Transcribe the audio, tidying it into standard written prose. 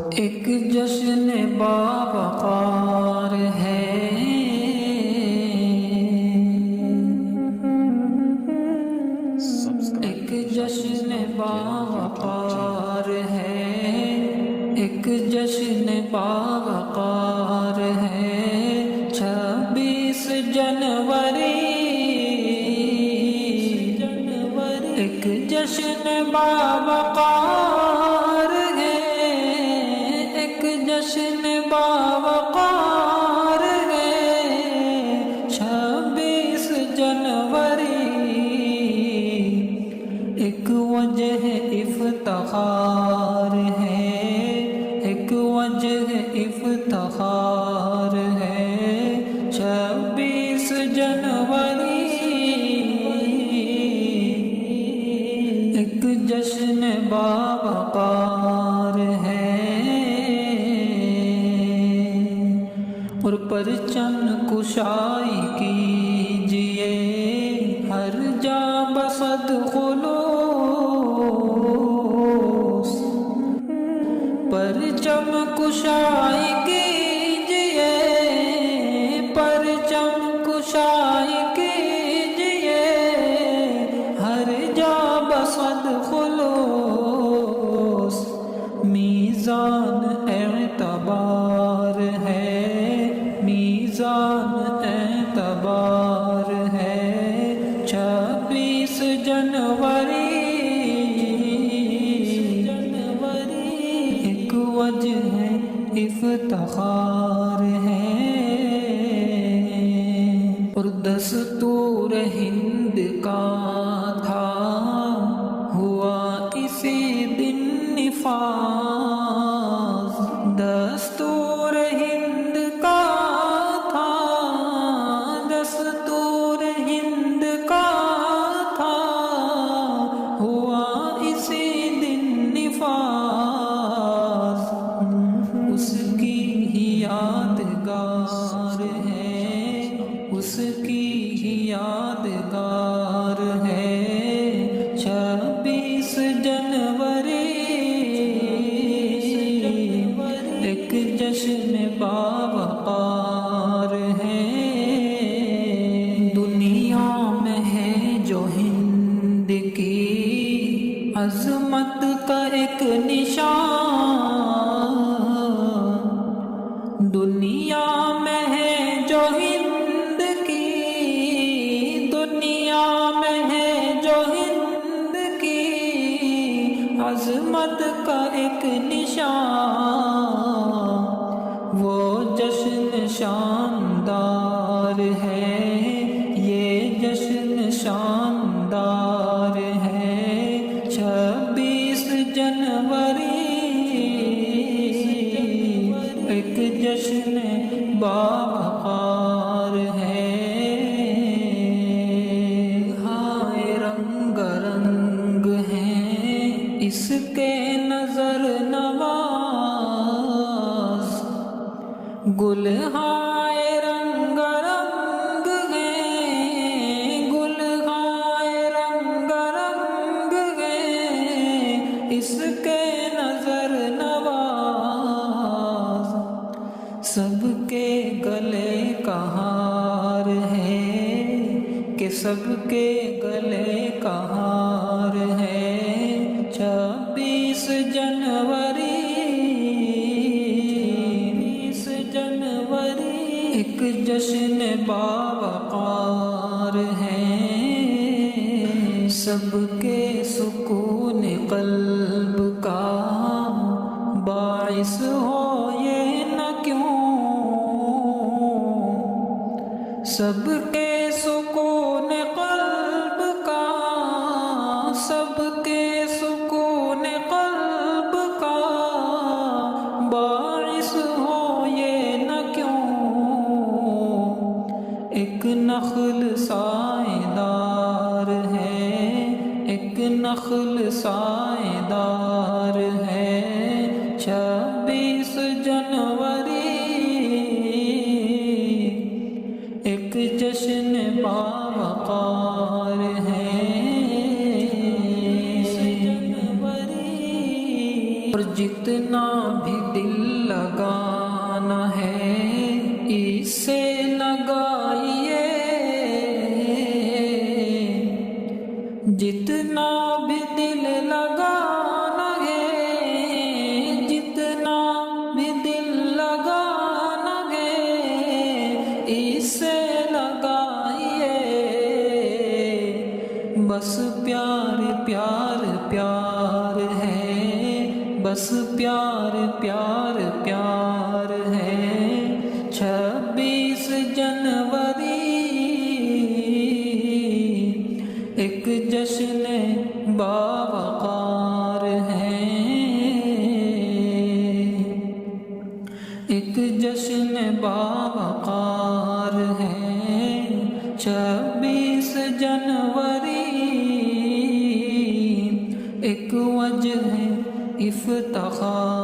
ایک جشن باوقار ہے، ایک جشن باوقار ہے، ایک جشن باوقار ہے، 26 جنوری، ایک جشن باوقار ہے، ایک جشن باوقار ہے، 26 جنوری، ایک وجہ افتخار ہے، ایک وجہ افتخار ہے، 26 جنوری، ایک جشن باوقار ہے، اور پرچم کشائی کیجئے ہر جا بصد خلوص، پرچم کشائی کیجئے، پرچم کشائی کیجئے ہر جا بصد خلوص، میزان اعتبار ہے، میزان اعتبار ہے، 26 جنوری، ایک وجہ افتخار ہے، اور دستور ہند کا تھا ہوا اسی دن نفاذ، دستور ہند کا تھا، دستور ہند کا تھا ہوا اسی دن نفاذ، اس کی ہی یادگار ہے، اس کی ہی یادگار ہے، 26 جنوری، ایک جشن باوقار ہے، دنیا میں ہے جو ہند کی عظمت کا ایک نشان، دنیا میں ہے جو ہند کی، دنیا میں ہے جو ہند کی عظمت کا ایک نشان، وہ جشن شاندار ہے، یہ جشن شاندار ہے، 26 جنوری، ایک جشن باوقار ہے، ہائے رنگ رنگ ہیں اس کے نظر نواز، گل ہائے رنگ رنگ ہیں، گل ہائے رنگ رنگ ہیں اس کے نظر نواز، سب کے گلے کا ہار ہے، کہ سب کے گلے کا ہار ہے، 26 جنوری، 26 جنوری، ایک جشن باوقار ہے، سب کے سکون قلب کا باعث ہو یہ نہ کیوں، سب کے سکون قلب کا، سب کے سکون قلب کا باعث ہو یہ نہ کیوں، ایک نخل سائیدار ہے، ایک نخل سائیدار ہے، 26 جنوری، ایک جشن باوقار ہے، اور جتنا بھی بھی دل لگانا ہے اسے لگائیے، جتنا بھی دل لگانا ہے، جتنا بھی دل لگانا ہے اسے لگائیے، بس پیار پیار پیار ہے، بس پیار پیار پیار ہے، 26 جنوری ایک جشن باوقار ہے، ایک جشن باوقار ہے، 26 جنوری ایک وجہ افتخار